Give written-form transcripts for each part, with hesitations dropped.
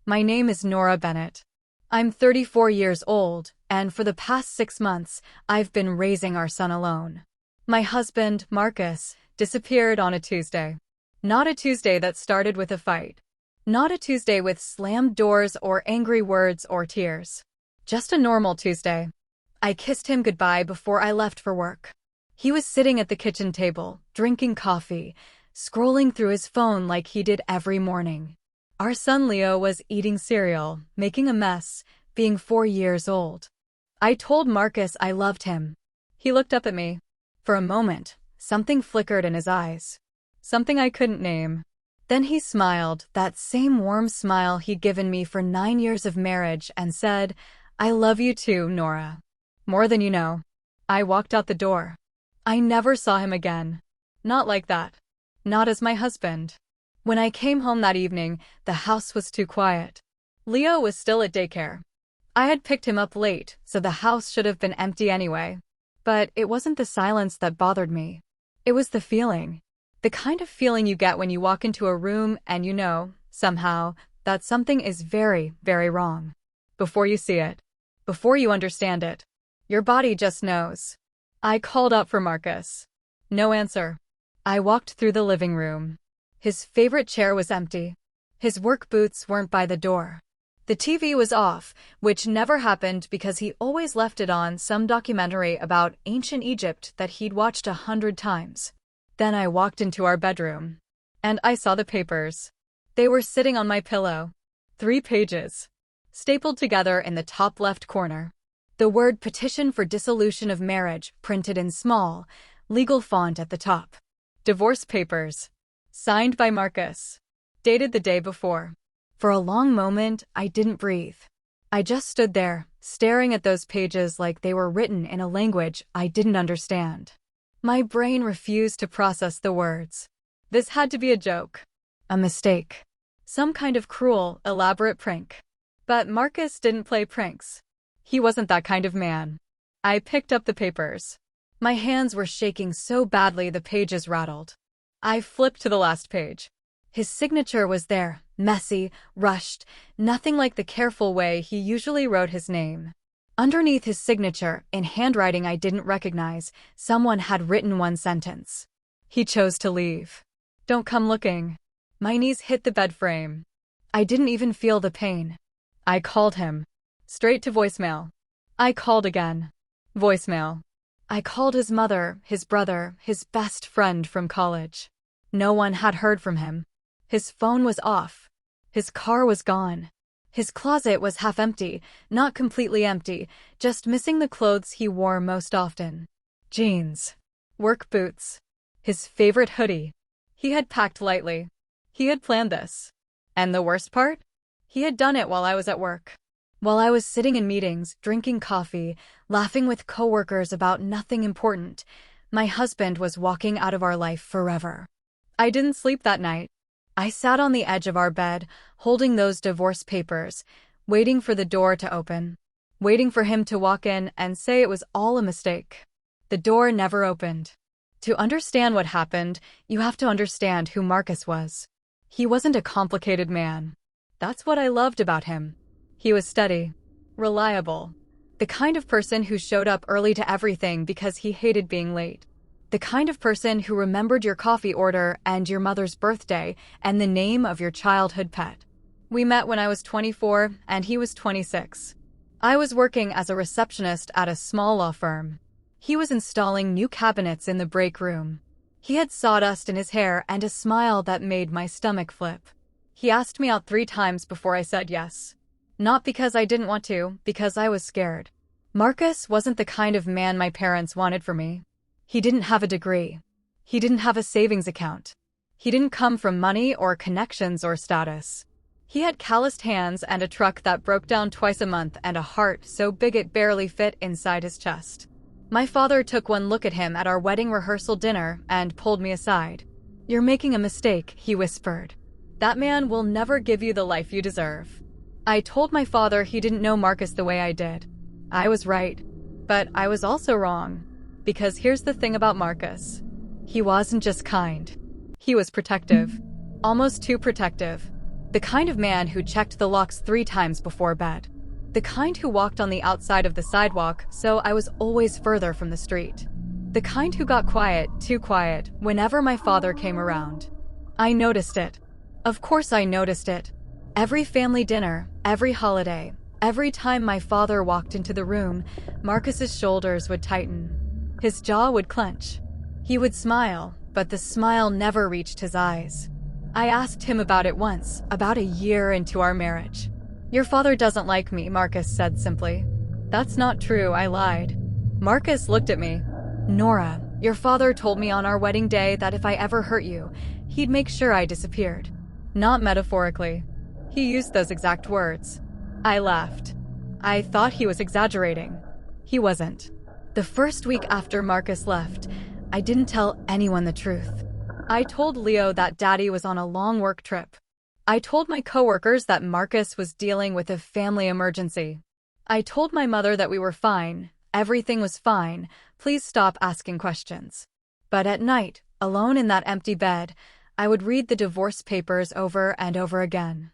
My name is Nora Bennett. I'm 34 years old, and for the past 6 months, I've been raising our son alone. My husband, Marcus, disappeared on a Tuesday. Not a Tuesday that started with a fight. Not a Tuesday with slammed doors or angry words or tears. Just a normal Tuesday. I kissed him goodbye before I left for work. He was sitting at the kitchen table, drinking coffee, scrolling through his phone like he did every morning. Our son Leo was eating cereal, making a mess, being 4 years old. I told Marcus I loved him. He looked up at me. For a moment, something flickered in his eyes. Something I couldn't name. Then he smiled, that same warm smile he'd given me for 9 years of marriage, and said, "I love you too, Nora. More than you know." I walked out the door. I never saw him again. Not like that. Not as my husband. When I came home that evening, the house was too quiet. Leo was still at daycare. I had picked him up late, so the house should have been empty anyway. But it wasn't the silence that bothered me. It was the feeling. The kind of feeling you get when you walk into a room and you know, somehow, that something is very, very wrong. Before you see it. Before you understand it. Your body just knows. I called out for Marcus. No answer. I walked through the living room. His favorite chair was empty. His work boots weren't by the door. The TV was off, which never happened because he always left it on some documentary about ancient Egypt that he'd watched 100 times. Then I walked into our bedroom. And I saw the papers. They were sitting on my pillow. 3 pages. Stapled together in the top left corner. The word petition for dissolution of marriage printed in small, legal font at the top. Divorce papers. Signed by Marcus. Dated the day before. For a long moment, I didn't breathe. I just stood there, staring at those pages like they were written in a language I didn't understand. My brain refused to process the words. This had to be a joke. A mistake. Some kind of cruel, elaborate prank. But Marcus didn't play pranks. He wasn't that kind of man. I picked up the papers. My hands were shaking so badly the pages rattled. I flipped to the last page. His signature was there, messy, rushed, nothing like the careful way he usually wrote his name. Underneath his signature, in handwriting I didn't recognize, someone had written one sentence. He chose to leave. Don't come looking. My knees hit the bed frame. I didn't even feel the pain. I called him. Straight to voicemail. I called again. Voicemail. I called his mother, his brother, his best friend from college. No one had heard from him. His phone was off. His car was gone. His closet was half empty, not completely empty, just missing the clothes he wore most often. Jeans. Work boots. His favorite hoodie. He had packed lightly. He had planned this. And the worst part? He had done it while I was at work. While I was sitting in meetings, drinking coffee, laughing with coworkers about nothing important, my husband was walking out of our life forever. I didn't sleep that night. I sat on the edge of our bed, holding those divorce papers, waiting for the door to open, waiting for him to walk in and say it was all a mistake. The door never opened. To understand what happened, you have to understand who Marcus was. He wasn't a complicated man. That's what I loved about him. He was steady, reliable, the kind of person who showed up early to everything because he hated being late. The kind of person who remembered your coffee order and your mother's birthday and the name of your childhood pet. We met when I was 24 and he was 26. I was working as a receptionist at a small law firm. He was installing new cabinets in the break room. He had sawdust in his hair and a smile that made my stomach flip. He asked me out 3 times before I said yes. Not because I didn't want to, because I was scared. Marcus wasn't the kind of man my parents wanted for me. He didn't have a degree. He didn't have a savings account. He didn't come from money or connections or status. He had calloused hands and a truck that broke down twice a month and a heart so big it barely fit inside his chest. My father took one look at him at our wedding rehearsal dinner and pulled me aside. "You're making a mistake," he whispered. "That man will never give you the life you deserve." I told my father he didn't know Marcus the way I did. I was right. But I was also wrong. Because here's the thing about Marcus. He wasn't just kind. He was protective. Almost too protective. The kind of man who checked the locks 3 times before bed. The kind who walked on the outside of the sidewalk, so I was always further from the street. The kind who got quiet, too quiet, whenever my father came around. I noticed it. Of course I noticed it. Every family dinner, every holiday, every time my father walked into the room, Marcus's shoulders would tighten. His jaw would clench. He would smile, but the smile never reached his eyes. I asked him about it once, about a year into our marriage. "Your father doesn't like me," Marcus said simply. "That's not true," I lied. Marcus looked at me. "Nora, your father told me on our wedding day that if I ever hurt you, he'd make sure I disappeared." Not metaphorically. He used those exact words. I laughed. I thought he was exaggerating. He wasn't. The first week after Marcus left, I didn't tell anyone the truth. I told Leo that Daddy was on a long work trip. I told my coworkers that Marcus was dealing with a family emergency. I told my mother that we were fine, everything was fine, please stop asking questions. But at night, alone in that empty bed, I would read the divorce papers over and over again.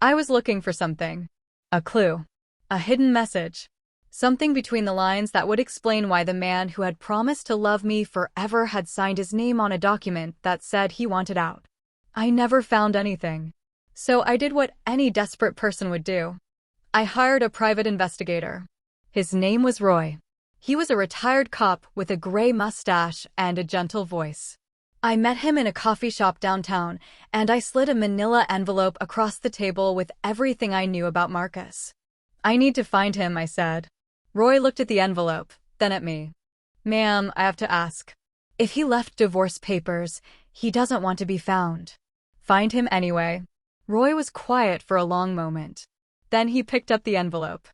I was looking for something. A clue. A hidden message. Something between the lines that would explain why the man who had promised to love me forever had signed his name on a document that said he wanted out. I never found anything. So I did what any desperate person would do. I hired a private investigator. His name was Roy. He was a retired cop with a gray mustache and a gentle voice. I met him in a coffee shop downtown, and I slid a manila envelope across the table with everything I knew about Marcus. "I need to find him," I said. Roy looked at the envelope, then at me. "Ma'am, I have to ask. If he left divorce papers, he doesn't want to be found. Find him anyway." Roy was quiet for a long moment. Then he picked up the envelope.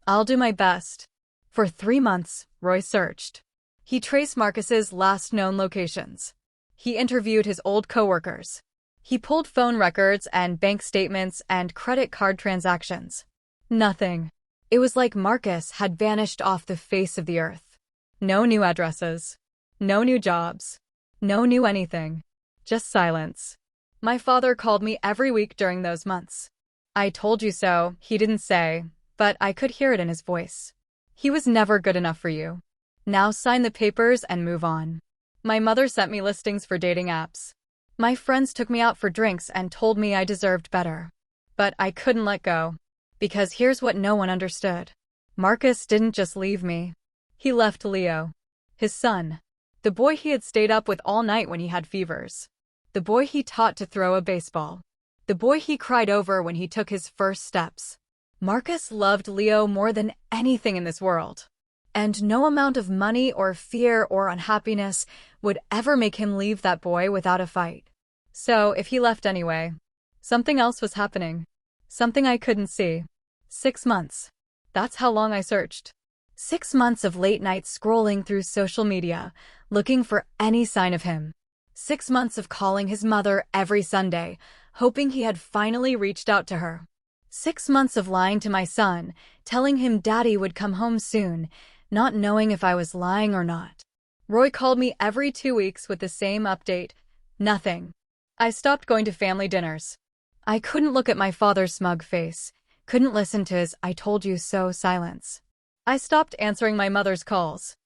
"I'll do my best." For 3 months, Roy searched. He traced Marcus's last known locations. He interviewed his old coworkers. He pulled phone records and bank statements and credit card transactions. Nothing. It was like Marcus had vanished off the face of the earth. No new addresses. No new jobs. No new anything. Just silence. My father called me every week during those months. "I told you so," he didn't say, but I could hear it in his voice. "He was never good enough for you. Now sign the papers and move on." My mother sent me listings for dating apps. My friends took me out for drinks and told me I deserved better. But I couldn't let go. Because here's what no one understood. Marcus didn't just leave me. He left Leo. His son. The boy he had stayed up with all night when he had fevers. The boy he taught to throw a baseball. The boy he cried over when he took his first steps. Marcus loved Leo more than anything in this world. And no amount of money or fear or unhappiness would ever make him leave that boy without a fight. So if he left anyway, something else was happening. Something I couldn't see. 6 months. That's how long I searched. 6 months of late nights scrolling through social media, looking for any sign of him. 6 months of calling his mother every Sunday, hoping he had finally reached out to her. 6 months of lying to my son, telling him Daddy would come home soon, not knowing if I was lying or not. Roy called me every 2 weeks with the same update. Nothing. I stopped going to family dinners. I couldn't look at my father's smug face, couldn't listen to his "I told you so" silence. I stopped answering my mother's calls.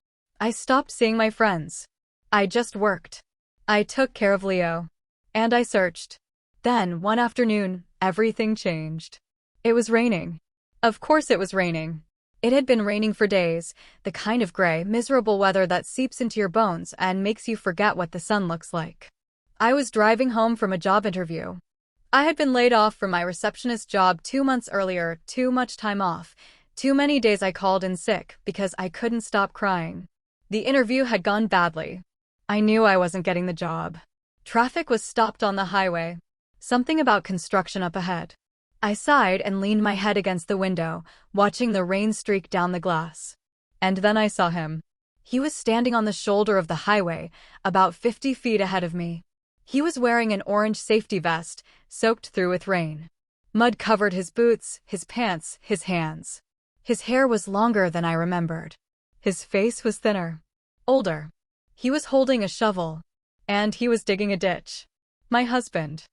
I stopped seeing my friends. I just worked. I took care of Leo. And I searched. Then, one afternoon, everything changed. It was raining. Of course it was raining. It had been raining for days, the kind of gray, miserable weather that seeps into your bones and makes you forget what the sun looks like. I was driving home from a job interview. I had been laid off from my receptionist job 2 months earlier, too much time off, too many days I called in sick because I couldn't stop crying. The interview had gone badly. I knew I wasn't getting the job. Traffic was stopped on the highway. Something about construction up ahead. I sighed and leaned my head against the window, watching the rain streak down the glass. And then I saw him. He was standing on the shoulder of the highway, about 50 feet ahead of me. He was wearing an orange safety vest, soaked through with rain. Mud covered his boots, his pants, his hands. His hair was longer than I remembered. His face was thinner. Older. He was holding a shovel. And he was digging a ditch. My husband.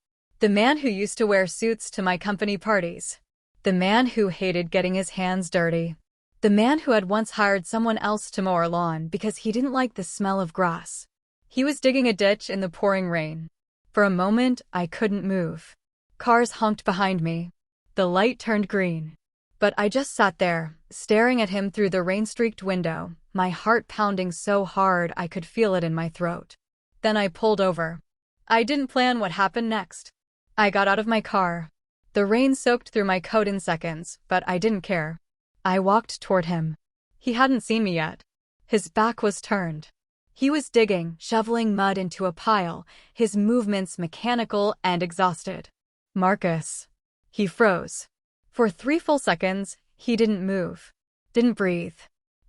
The man who used to wear suits to my company parties. The man who hated getting his hands dirty. The man who had once hired someone else to mow our lawn because he didn't like the smell of grass. He was digging a ditch in the pouring rain. For a moment, I couldn't move. Cars honked behind me. The light turned green. But I just sat there, staring at him through the rain-streaked window, my heart pounding so hard I could feel it in my throat. Then I pulled over. I didn't plan what happened next. I got out of my car. The rain soaked through my coat in seconds, but I didn't care. I walked toward him. He hadn't seen me yet. His back was turned. He was digging, shoveling mud into a pile, his movements mechanical and exhausted. Marcus. He froze. For 3 full seconds, he didn't move. Didn't breathe.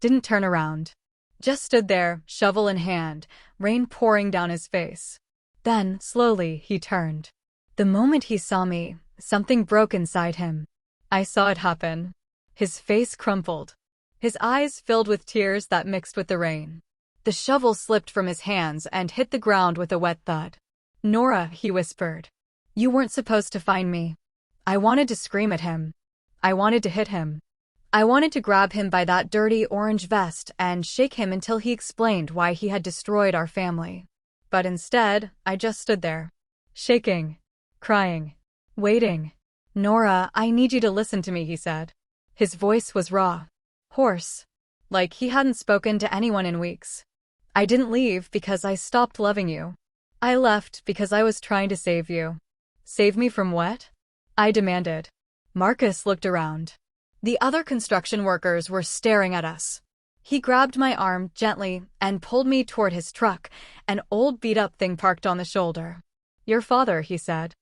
Didn't turn around. Just stood there, shovel in hand, rain pouring down his face. Then, slowly, he turned. The moment he saw me, something broke inside him. I saw it happen. His face crumpled. His eyes filled with tears that mixed with the rain. The shovel slipped from his hands and hit the ground with a wet thud. "Nora," he whispered. "You weren't supposed to find me." I wanted to scream at him. I wanted to hit him. I wanted to grab him by that dirty orange vest and shake him until he explained why he had destroyed our family. But instead, I just stood there. Shaking. Crying. Waiting. "Nora, I need you to listen to me," he said. His voice was raw. Hoarse. Like he hadn't spoken to anyone in weeks. "I didn't leave because I stopped loving you. I left because I was trying to save you." "Save me from what?" I demanded. Marcus looked around. The other construction workers were staring at us. He grabbed my arm gently and pulled me toward his truck, an old beat-up thing parked on the shoulder. "Your father," he said.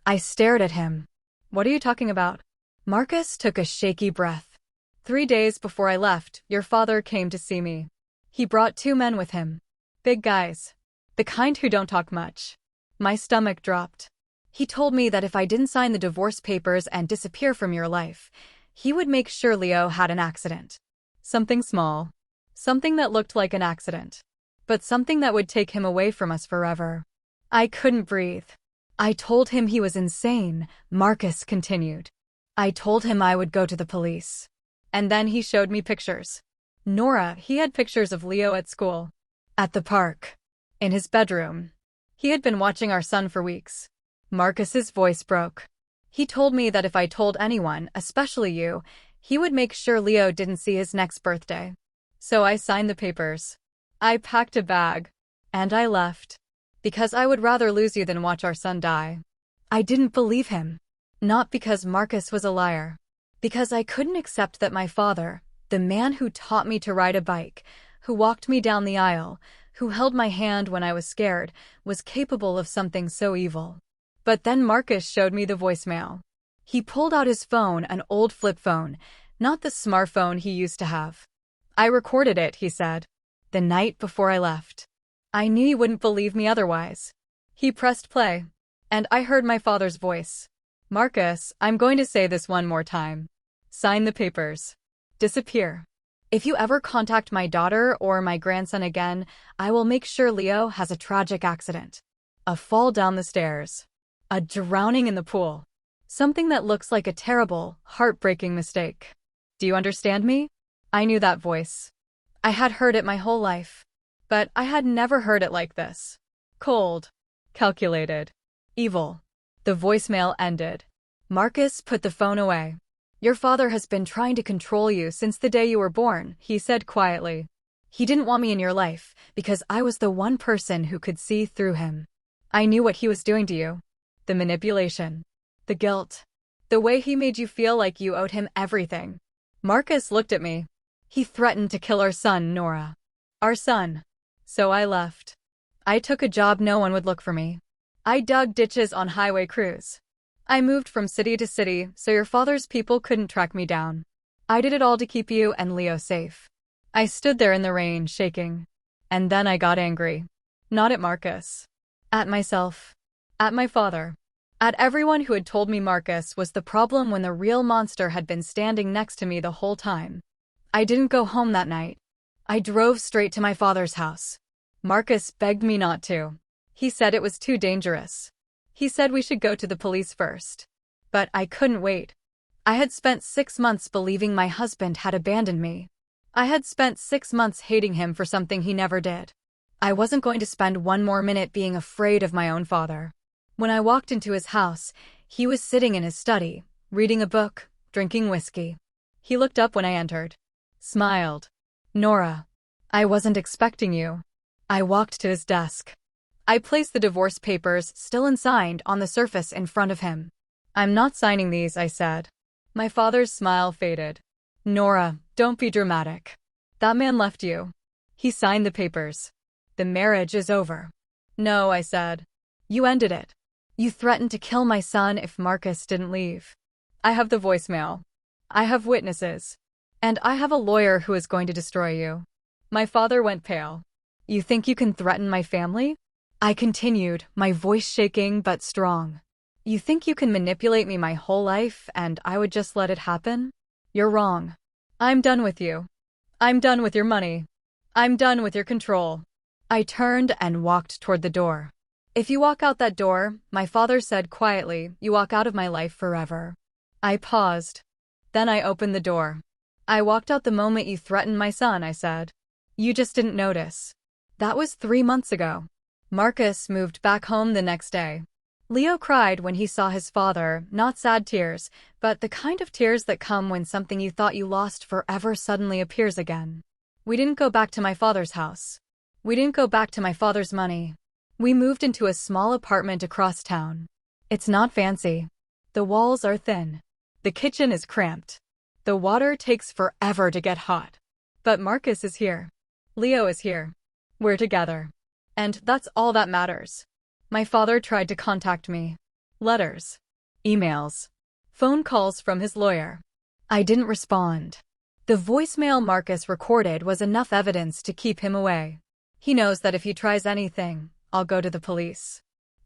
I stared at him. "What are you talking about?" Marcus took a shaky breath. "3 days before I left, your father came to see me. He brought 2 men with him. Big guys. The kind who don't talk much." My stomach dropped. "He told me that if I didn't sign the divorce papers and disappear from your life, he would make sure Leo had an accident. Something small. Something that looked like an accident. But something that would take him away from us forever." I couldn't breathe. "I told him he was insane," Marcus continued. "I told him I would go to the police." And then he showed me pictures. Nora, he had pictures of Leo at school. At the park. In his bedroom. He had been watching our son for weeks. Marcus's voice broke. "He told me that if I told anyone, especially you, he would make sure Leo didn't see his next birthday. So I signed the papers. I packed a bag. And I left. Because I would rather lose you than watch our son die." I didn't believe him. Not because Marcus was a liar. Because I couldn't accept that my father, the man who taught me to ride a bike, who walked me down the aisle, who held my hand when I was scared, was capable of something so evil. But then Marcus showed me the voicemail. He pulled out his phone, an old flip phone, not the smartphone he used to have. "I recorded it," he said. "The night before I left. I knew you wouldn't believe me otherwise." He pressed play. And I heard my father's voice. "Marcus, I'm going to say this one more time. Sign the papers. Disappear. If you ever contact my daughter or my grandson again, I will make sure Leo has a tragic accident. A fall down the stairs. A drowning in the pool. Something that looks like a terrible, heartbreaking mistake. Do you understand me?" I knew that voice. I had heard it my whole life. But I had never heard it like this. Cold. Calculated. Evil. The voicemail ended. Marcus put the phone away. "Your father has been trying to control you since the day you were born," he said quietly. "He didn't want me in your life, because I was the one person who could see through him. I knew what he was doing to you. The manipulation. The guilt. The way he made you feel like you owed him everything." Marcus looked at me. "He threatened to kill our son, Nora. Our son." So I left. I took a job no one would look for me. I dug ditches on highway crews. I moved from city to city so your father's people couldn't track me down. I did it all to keep you and Leo safe. I stood there in the rain, shaking. And then I got angry. Not at Marcus. At myself. At my father. At everyone who had told me Marcus was the problem when the real monster had been standing next to me the whole time. I didn't go home that night. I drove straight to my father's house. Marcus begged me not to. He said it was too dangerous. He said we should go to the police first. But I couldn't wait. I had spent 6 months believing my husband had abandoned me. I had spent 6 months hating him for something he never did. I wasn't going to spend one more minute being afraid of my own father. When I walked into his house, he was sitting in his study, reading a book, drinking whiskey. He looked up when I entered. Smiled. "Nora, I wasn't expecting you." I walked to his desk. I placed the divorce papers, still unsigned, on the surface in front of him. "I'm not signing these," I said. My father's smile faded. "Nora, don't be dramatic. That man left you. He signed the papers. The marriage is over." "No," I said. "You ended it. You threatened to kill my son if Marcus didn't leave. I have the voicemail. I have witnesses. And I have a lawyer who is going to destroy you." My father went pale. "You think you can threaten my family?" I continued, my voice shaking but strong. "You think you can manipulate me my whole life and I would just let it happen? You're wrong. I'm done with you. I'm done with your money. I'm done with your control." I turned and walked toward the door. "If you walk out that door," my father said quietly, "you walk out of my life forever." I paused. Then I opened the door. "I walked out the moment you threatened my son," I said. "You just didn't notice. That was 3 months ago." Marcus moved back home the next day. Leo cried when he saw his father, not sad tears, but the kind of tears that come when something you thought you lost forever suddenly appears again. We didn't go back to my father's house. We didn't go back to my father's money. We moved into a small apartment across town. It's not fancy. The walls are thin. The kitchen is cramped. The water takes forever to get hot. But Marcus is here. Leo is here. We're together. And that's all that matters. My father tried to contact me. Letters. Emails. Phone calls from his lawyer. I didn't respond. The voicemail Marcus recorded was enough evidence to keep him away. He knows that if he tries anything, I'll go to the police.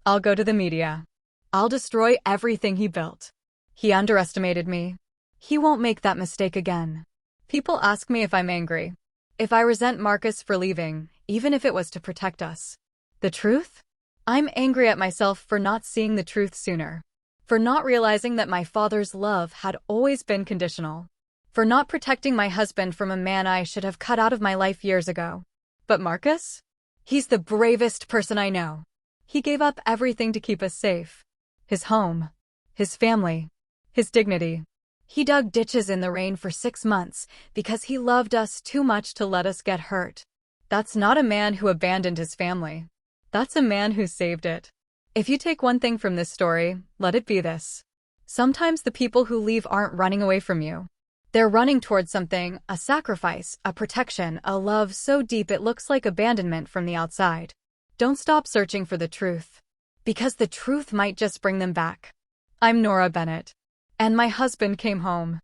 I'll go to the media. I'll destroy everything he built. He underestimated me. He won't make that mistake again. People ask me if I'm angry. If I resent Marcus for leaving, even if it was to protect us. The truth? I'm angry at myself for not seeing the truth sooner. For not realizing that my father's love had always been conditional. For not protecting my husband from a man I should have cut out of my life years ago. But Marcus? He's the bravest person I know. He gave up everything to keep us safe. His home. His family. His dignity. He dug ditches in the rain for 6 months because he loved us too much to let us get hurt. That's not a man who abandoned his family. That's a man who saved it. If you take one thing from this story, let it be this. Sometimes the people who leave aren't running away from you. They're running towards something, a sacrifice, a protection, a love so deep it looks like abandonment from the outside. Don't stop searching for the truth. Because the truth might just bring them back. I'm Nora Bennett. And my husband came home.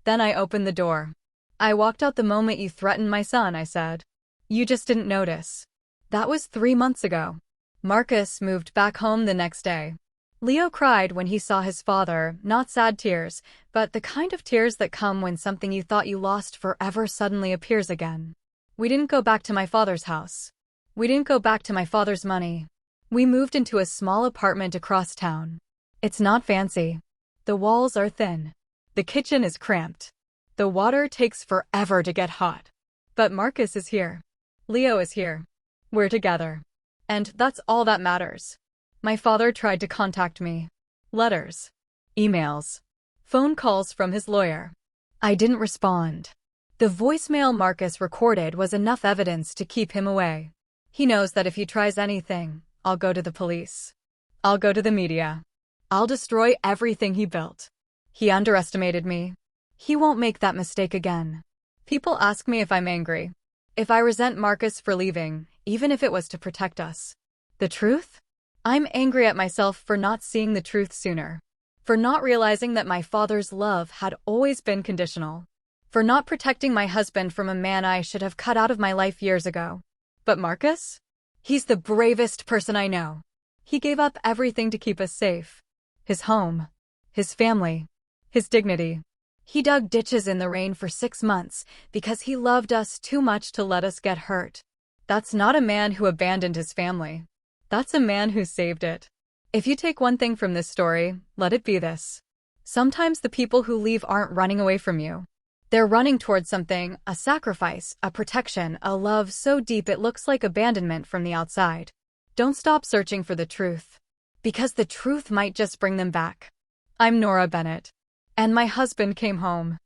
Then I opened the door. "I walked out the moment you threatened my son," I said. "You just didn't notice." That was 3 months ago. Marcus moved back home the next day. Leo cried when he saw his father, not sad tears, but the kind of tears that come when something you thought you lost forever suddenly appears again. We didn't go back to my father's house. We didn't go back to my father's money. We moved into a small apartment across town. It's not fancy. The walls are thin. The kitchen is cramped. The water takes forever to get hot. But Marcus is here. Leo is here. We're together. And that's all that matters. My father tried to contact me. Letters. Emails. Phone calls from his lawyer. I didn't respond. The voicemail Marcus recorded was enough evidence to keep him away. He knows that if he tries anything, I'll go to the police. I'll go to the media. I'll destroy everything he built. He underestimated me. He won't make that mistake again. People ask me if I'm angry. If I resent Marcus for leaving, even if it was to protect us. The truth? I'm angry at myself for not seeing the truth sooner. For not realizing that my father's love had always been conditional. For not protecting my husband from a man I should have cut out of my life years ago. But Marcus? He's the bravest person I know. He gave up everything to keep us safe. His home. His family. His dignity. He dug ditches in the rain for 6 months because he loved us too much to let us get hurt. That's not a man who abandoned his family. That's a man who saved it. If you take one thing from this story, let it be this. Sometimes the people who leave aren't running away from you. They're running towards something, a sacrifice, a protection, a love so deep it looks like abandonment from the outside. Don't stop searching for the truth. Because the truth might just bring them back. I'm Nora Bennett. And my husband came home.